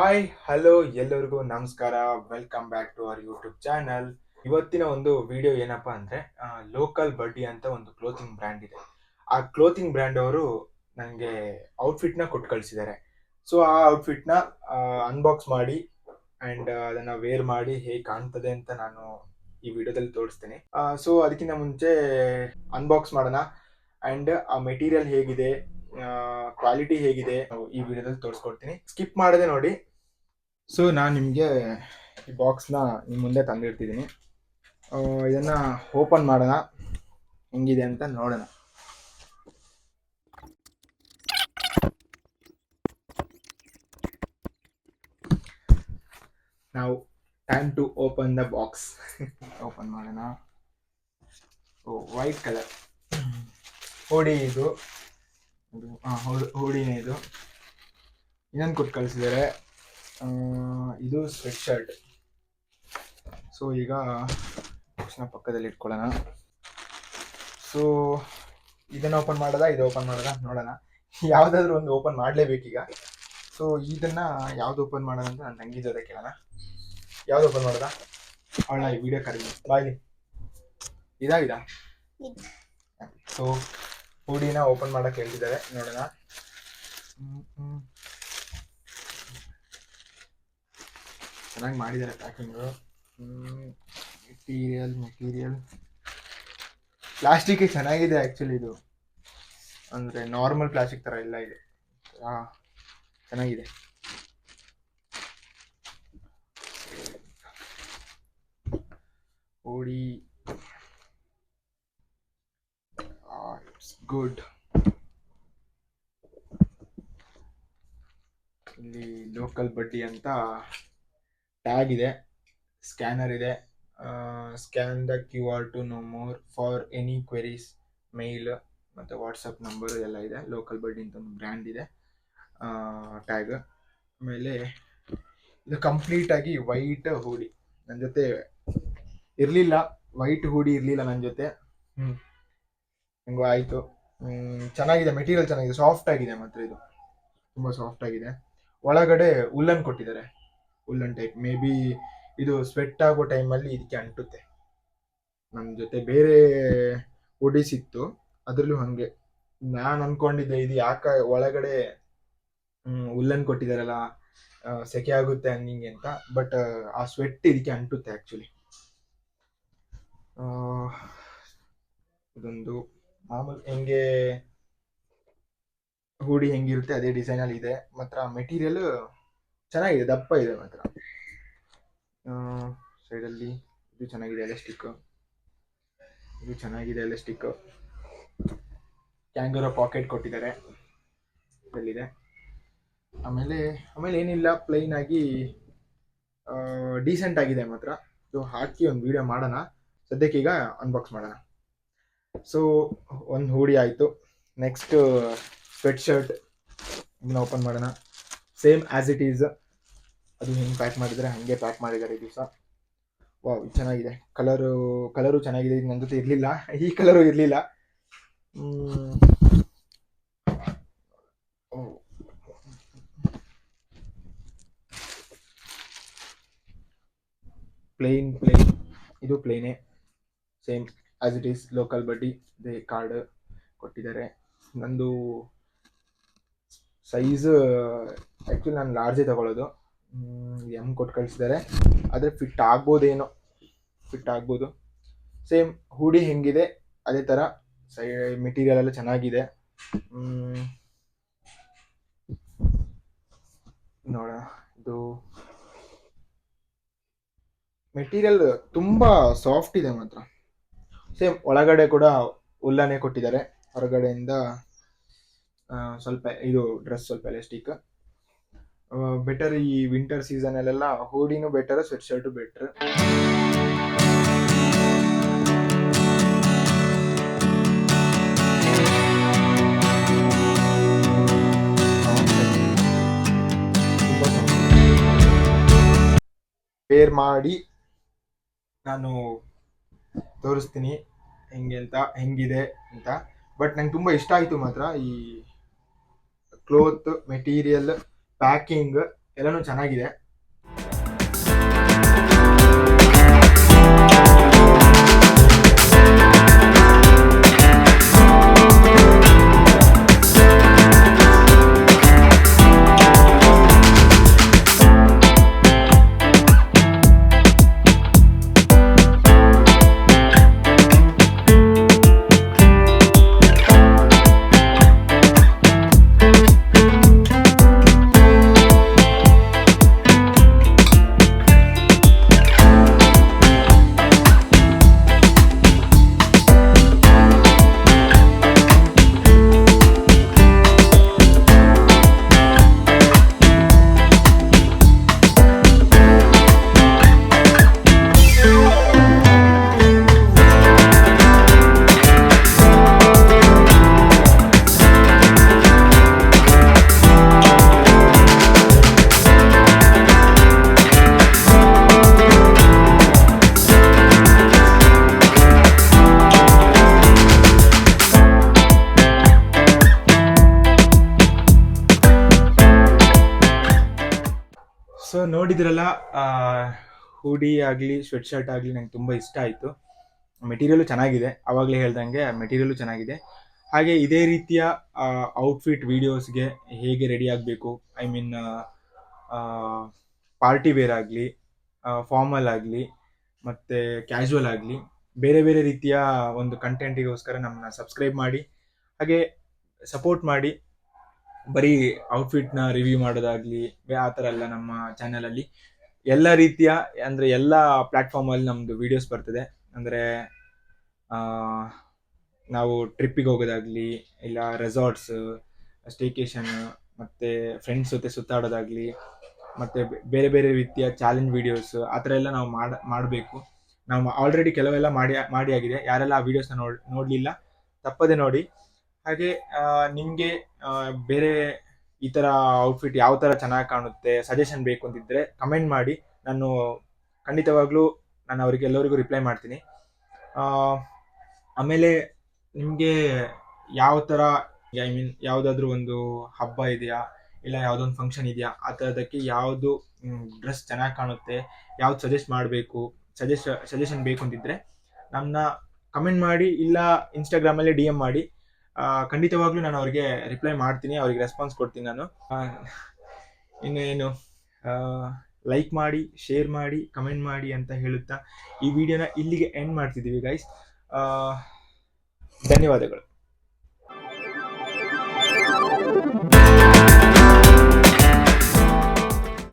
Hi hello ಎಲ್ಲರಿಗೂ ನಮಸ್ಕಾರ. Welcome back to our YouTube channel. ಇವತ್ತಿನ ಒಂದು ವಿಡಿಯೋ ಏನಪ್ಪಾ ಅಂದ್ರೆ ಲೋಕಲ್ ಬಡ್ಡಿ ಅಂತ ಒಂದು ಕ್ಲೋತಿಂಗ್ ಬ್ರ್ಯಾಂಡ್ ಇದೆ. ಆ ಕ್ಲೋತಿಂಗ್ ಬ್ರ್ಯಾಂಡ್ ಅವರು ನನಗೆ ಔಟ್ಫಿಟ್ ನ ಕೊಟ್ಟು ಕಳಿಸಿದ್ದಾರೆ. ಸೊ ಆ ಔಟ್ಫಿಟ್ ನ ಅನ್ಬಾಕ್ಸ್ ಮಾಡಿ ಅಂಡ್ ಅದನ್ನ ವೇರ್ ಮಾಡಿ ಹೇಗೆ ಕಾಣ್ತದೆ ಅಂತ ನಾನು ಈ ವಿಡಿಯೋದಲ್ಲಿ ತೋರಿಸ್ತೀನಿ. ಸೊ ಅದಕ್ಕಿಂತ ಮುಂಚೆ ಅನ್ಬಾಕ್ಸ್ ಮಾಡೋಣ ಅಂಡ್ ಆ ಮೆಟೀರಿಯಲ್ ಹೇಗಿದೆ, ಕ್ವಾಲಿಟಿ ಹೇಗಿದೆ ಈ ವಿಡಿಯೋದಲ್ಲಿ ತೋರಿಸ್ಕೊಡ್ತೀನಿ. ಸ್ಕಿಪ್ ಮಾಡದೆ ನೋಡಿ. ಸೊ ನಾನು ನಿಮಗೆ ಈ ಬಾಕ್ಸ್ನ ನಿಮ್ಮ ಮುಂದೆ ತಂದಿರ್ತಿದ್ದೀನಿ. ಇದನ್ನ ಓಪನ್ ಮಾಡೋಣ, ಹೆಂಗಿದೆ ಅಂತ ನೋಡೋಣ. ನಾವು time to open the box. Open ಮಾಡೋಣ. ವೈಟ್ ಕಲರ್ ಹೋಡಿ ಇದು. ಹೋಡಿನೇ ಇದು. ಇನ್ನೊಂದು ಕೊಟ್ಟು ಕಳಿಸಿದ್ದಾರೆ. ಇದು ಸ್ವೆಟ್ ಶರ್ಟ್. ಸೊ ಈಗ ಬಾಕ್ಸ್ನ ಪಕ್ಕದಲ್ಲಿ ಇಟ್ಕೊಳ್ಳೋಣ. ಸೊ ಇದನ್ನ ಓಪನ್ ಮಾಡೋದಾ ಇದು ಓಪನ್ ಮಾಡೋದಾ ನೋಡೋಣ. ಯಾವುದಾದ್ರೂ ಒಂದು ಓಪನ್ ಮಾಡಲೇಬೇಕೀಗ. ಸೊ ಇದನ್ನ ಯಾವ್ದು ಓಪನ್ ಮಾಡೋಣ ಅಂತ ನನ್ನ ತಂಗಿ ಜೊತೆ ಕೇಳೋಣ. ಯಾವ್ದು ಓಪನ್ ಮಾಡೋದಾ? ಅವಳ ಈ ವಿಡಿಯೋ ಕರೀಲಿ ಬಾಯ್ಲಿ. ಇದಾಗಿದಾ? ಸೊ ಹುಡಿನ ಓಪನ್ ಮಾಡಕ್ಕೆ ಹೇಳ್ತಿದ್ದಾರೆ, ನೋಡೋಣ. ಚೆನ್ನಾಗಿ ಮಾಡಿದ್ದಾರೆ ಪ್ಯಾಕಿಂಗು. ಮೆಟೀರಿಯಲ್ ಪ್ಲಾಸ್ಟಿಕ್ ಚೆನ್ನಾಗಿದೆ ಆ್ಯಕ್ಚುಲಿ. ಇದು ಅಂದರೆ ನಾರ್ಮಲ್ ಪ್ಲಾಸ್ಟಿಕ್ ಥರ ಇಲ್ಲ ಇದು. ಚೆನ್ನಾಗಿದೆ. ಓಡಿ ಇಟ್ಸ್ ಗುಡ್. ಇಲ್ಲಿ ಲೋಕಲ್ ಬಡ್ಡಿ ಅಂತ ಟ್ಯಾಗ್ ಇದೆ, ಸ್ಕ್ಯಾನರ್ ಇದೆ. Scan the QR to know more for any queries, mail ಮತ್ತು ವಾಟ್ಸಪ್ ನಂಬರ್ ಎಲ್ಲ ಇದೆ. ಲೋಕಲ್ ಬಡ್ಡಿ ಅಂತ ಒಂದು ಬ್ರ್ಯಾಂಡ್ ಇದೆ ಟ್ಯಾಗ್. ಆಮೇಲೆ ಇದು ಕಂಪ್ಲೀಟಾಗಿ ವೈಟ್ ಹೂಡಿ. ನನ್ನ ಜೊತೆ ಇರಲಿಲ್ಲ, ವೈಟ್ ಹೂಡಿ ಇರಲಿಲ್ಲ ನನ್ನ ಜೊತೆ. ಹೆಂಗೋ ಆಯಿತು. ಚೆನ್ನಾಗಿದೆ, ಮೆಟೀರಿಯಲ್ ಚೆನ್ನಾಗಿದೆ, ಸಾಫ್ಟ್ ಆಗಿದೆ. ಮಾತ್ರ ಇದು ತುಂಬ ಸಾಫ್ಟ್ ಆಗಿದೆ. ಒಳಗಡೆ ಉಲ್ಲನ್ ಕೊಟ್ಟಿದ್ದಾರೆ, ಉಲ್ಲನ್ ಟೈಪ್. ಮೇ ಬಿ ಇದು ಸ್ವೆಟ್ ಆಗೋ ಟೈಮಲ್ಲಿ ಇದಕ್ಕೆ ಅಂಟುತ್ತೆ. ನನ್ನ ಜೊತೆ ಬೇರೆ ಹುಡೀಸ್ ಇತ್ತು, ಅದರಲ್ಲೂ ಹಾಗೆ. ನಾನು ಅನ್ಕೊಂಡಿದ್ದೆ ಇದು ಯಾಕೆ ಒಳಗಡೆ ಉಲ್ಲನ್ ಕೊಟ್ಟಿದ್ದಾರಲ್ಲ, ಸೆಕೆ ಆಗುತ್ತೆ ಹಂಗೆ ಅಂತ. ಬಟ್ ಆ ಸ್ವೆಟ್ ಇದಕ್ಕೆ ಅಂಟುತ್ತೆ ಆ್ಯಕ್ಚುಲಿ. ಇದೊಂದು ಮಾಮೂಲಿ ಹೆಂಗೆ ಹೂಡಿ ಹೆಂಗಿರುತ್ತೆ ಅದೇ ಡಿಸೈನಲ್ಲಿ ಇದೆ. ಮಾತ್ರ ಮೆಟೀರಿಯಲ್ ಚೆನ್ನಾಗಿದೆ, ದಪ್ಪ ಇದೆ ಮಾತ್ರ. ಸೈಡಲ್ಲಿ ಇದು ಚೆನ್ನಾಗಿದೆ, ಎಲಾಸ್ಟಿಕ್. ಇದು ಚೆನ್ನಾಗಿದೆ ಎಲಾಸ್ಟಿಕ್. ಕ್ಯಾಂಗರೋ ಪಾಕೆಟ್ ಕೊಟ್ಟಿದ್ದಾರೆ ಇದರಲ್ಲಿದೆ. ಆಮೇಲೆ ಏನಿಲ್ಲ, ಪ್ಲೈನ್ ಆಗಿ ಡೀಸೆಂಟ್ ಆಗಿದೆ ಮಾತ್ರ. ಇದು ಹಾಕಿ ಒಂದು ವಿಡಿಯೋ ಮಾಡೋಣ. ಸದ್ಯಕ್ಕೀಗ ಅನ್ಬಾಕ್ಸ್ ಮಾಡೋಣ. ಸೊ ಒಂದು ಹೂಡಿ ಆಯಿತು. ನೆಕ್ಸ್ಟ್ ಸ್ವೆಟ್ ಶರ್ಟ್ ಇದನ್ನ ಓಪನ್ ಮಾಡೋಣ. ಸೇಮ್ ಆ್ಯಸ್ ಇಟ್ ಈಸ್, ಅದು ಹೆಂಗೆ ಪ್ಯಾಕ್ ಮಾಡಿದರೆ ಹಾಗೆ ಪ್ಯಾಕ್ ಮಾಡಿದ್ದಾರೆ ಈ ದಿವಸ. ವಾವ್, ಚೆನ್ನಾಗಿದೆ. ಕಲರು ಚೆನ್ನಾಗಿದೆ. ಇದು ನನ್ನ ಜೊತೆ ಇರಲಿಲ್ಲ, ಈ ಕಲರು ಇರಲಿಲ್ಲ. ಪ್ಲೇನ್ ಇದು ಪ್ಲೇನೇ, same as it is. Local buddy ದೇ ಕಾರ್ಡ್ ಕೊಟ್ಟಿದ್ದಾರೆ. ನಂದು ಸೈಜ್ ಆ್ಯಕ್ಚುಲಿ ನಾನು ಲಾರ್ಜೇ ತಗೊಳ್ಳೋದು. ಎಮ್ ಕೊಟ್ಟು ಕಳಿಸಿದ್ದಾರೆ, ಆದರೆ ಫಿಟ್ ಆಗ್ಬೋದು. ಸೇಮ್ ಹೂಡಿ ಹೆಂಗಿದೆ ಅದೇ ಥರ ಮೆಟೀರಿಯಲ್ ಎಲ್ಲ ಚೆನ್ನಾಗಿದೆ. ನೋಡೋಣ. ಇದು ಮೆಟೀರಿಯಲ್ ತುಂಬ ಸಾಫ್ಟ್ ಇದೆ ಮಾತ್ರ. ಸೇಮ್ ಒಳಗಡೆ ಕೂಡ ಉಲ್ಲನೆ ಕೊಟ್ಟಿದ್ದಾರೆ, ಹೊರಗಡೆಯಿಂದ ಸ್ವಲ್ಪ ಇದು ಡ್ರೆಸ್ ಸ್ವಲ್ಪ ಎಲಾಸ್ಟಿಕ್. ಬೆಟರ್ ಈ ವಿಂಟರ್ ಸೀಸನಲ್ಲೆಲ್ಲ ಹೂಡಿನೂ better, sweat shirt better. Wear ಮಾಡಿ ನಾನು ತೋರಿಸ್ತೀನಿ ಹೆಂಗಿದೆ ಅಂತ. ಬಟ್ ನಂಗೆ ತುಂಬ ಇಷ್ಟ ಆಯಿತು ಮಾತ್ರ ಈ ಕ್ಲೋತ್, ಮೆಟೀರಿಯಲ್, ಪ್ಯಾಕಿಂಗ್ ಎಲ್ಲನೂ ಚೆನ್ನಾಗಿದೆ. ಸೊ ನೋಡಿದ್ರಲ್ಲ, ಹೂಡಿ ಆಗಲಿ ಸ್ವೆಟ್ ಶರ್ಟ್ ಆಗಲಿ ನಂಗೆ ತುಂಬ ಇಷ್ಟ ಆಯಿತು. ಮೆಟೀರಿಯಲು ಚೆನ್ನಾಗಿದೆ, ಆವಾಗಲೇ ಹೇಳ್ದಂಗೆ ಮೆಟೀರಿಯಲು ಚೆನ್ನಾಗಿದೆ. ಹಾಗೆ ಇದೇ ರೀತಿಯ ಔಟ್ಫಿಟ್ ವೀಡಿಯೋಸ್ಗೆ ಹೇಗೆ ರೆಡಿ ಆಗಬೇಕು, ಐ ಮೀನ್ ಪಾರ್ಟಿ ವೇರ್ ಆಗಲಿ, ಫಾರ್ಮಲ್ ಆಗಲಿ, ಮತ್ತು ಕ್ಯಾಶುವಲ್ ಆಗಲಿ, ಬೇರೆ ಬೇರೆ ರೀತಿಯ ಒಂದು ಕಂಟೆಂಟಿಗೋಸ್ಕರ ನಮ್ಮನ್ನ ಸಬ್ಸ್ಕ್ರೈಬ್ ಮಾಡಿ, ಹಾಗೆ ಸಪೋರ್ಟ್ ಮಾಡಿ. ಬರೀ ಔಟ್ಫಿಟ್ನ ರಿವ್ಯೂ ಮಾಡೋದಾಗಲಿ ಆ ಥರ ಎಲ್ಲ ನಮ್ಮ ಚಾನಲಲ್ಲಿ ಎಲ್ಲ ರೀತಿಯ, ಅಂದರೆ ಎಲ್ಲ ಪ್ಲ್ಯಾಟ್ಫಾರ್ಮಲ್ಲಿ ನಮ್ಮದು ವೀಡಿಯೋಸ್ ಬರ್ತದೆ. ಅಂದರೆ ನಾವು ಟ್ರಿಪ್ಪಿಗೆ ಹೋಗೋದಾಗಲಿ, ಇಲ್ಲ ರೆಸಾರ್ಟ್ಸ್, ಸ್ಟೇಕೇಶನ್, ಮತ್ತು ಫ್ರೆಂಡ್ಸ್ ಜೊತೆ ಸುತ್ತಾಡೋದಾಗಲಿ, ಮತ್ತು ಬೇರೆ ಬೇರೆ ರೀತಿಯ ಚಾಲೆಂಜ್ ವೀಡಿಯೋಸ್ ಆ ಥರ ಎಲ್ಲ ನಾವು ಮಾಡಬೇಕು. ನಾವು ಆಲ್ರೆಡಿ ಕೆಲವೆಲ್ಲ ಮಾಡಿ ಆಗಿದೆ. ಯಾರೆಲ್ಲ ಆ ವೀಡಿಯೋಸ್ನ ನೋಡಲಿಲ್ಲ ತಪ್ಪದೆ ನೋಡಿ. ಹಾಗೆ ನಿಮಗೆ ಬೇರೆ ಈ ಥರ ಔಟ್ಫಿಟ್ ಯಾವ ಥರ ಚೆನ್ನಾಗಿ ಕಾಣುತ್ತೆ ಸಜೆಷನ್ ಬೇಕು ಅಂತಿದ್ದರೆ ಕಮೆಂಟ್ ಮಾಡಿ. ನಾನು ಖಂಡಿತವಾಗ್ಲೂ ಅವರಿಗೆ ಎಲ್ಲರಿಗೂ ರಿಪ್ಲೈ ಮಾಡ್ತೀನಿ. ಆಮೇಲೆ ನಿಮಗೆ ಯಾವ ಥರ, ಐ ಮೀನ್ ಯಾವುದಾದ್ರೂ ಒಂದು ಹಬ್ಬ ಇದೆಯಾ, ಇಲ್ಲ ಯಾವುದೊಂದು ಫಂಕ್ಷನ್ ಇದೆಯಾ, ಆ ಥರದಕ್ಕೆ ಯಾವುದು ಡ್ರೆಸ್ ಚೆನ್ನಾಗಿ ಕಾಣುತ್ತೆ, ಯಾವ್ದು ಸಜೆಸ್ಟ್ ಮಾಡಬೇಕು, ಸಜೆಷನ್ ಬೇಕು ಅಂತಿದ್ರೆ ನಮ್ಮನ್ನ ಕಮೆಂಟ್ ಮಾಡಿ, ಇಲ್ಲ ಇನ್ಸ್ಟಾಗ್ರಾಮಲ್ಲಿ DM ಮಾಡಿ. ಖಂಡಿತವಾಗ್ಲೂ ನಾನು ಅವ್ರಿಗೆ ರಿಪ್ಲೈ ಮಾಡ್ತೀನಿ, ಅವ್ರಿಗೆ ರೆಸ್ಪಾನ್ಸ್ ಕೊಡ್ತೀನಿ ನಾನು. ಇನ್ನೇನು, ಲೈಕ್ ಮಾಡಿ, ಶೇರ್ ಮಾಡಿ, ಕಮೆಂಟ್ ಮಾಡಿ ಅಂತ ಹೇಳುತ್ತಾ ಈ ವಿಡಿಯೋನ ಇಲ್ಲಿಗೆ ಎಂಡ್ ಮಾಡ್ತಿದ್ದೀವಿ ಗೈಸ್. ಧನ್ಯವಾದಗಳು.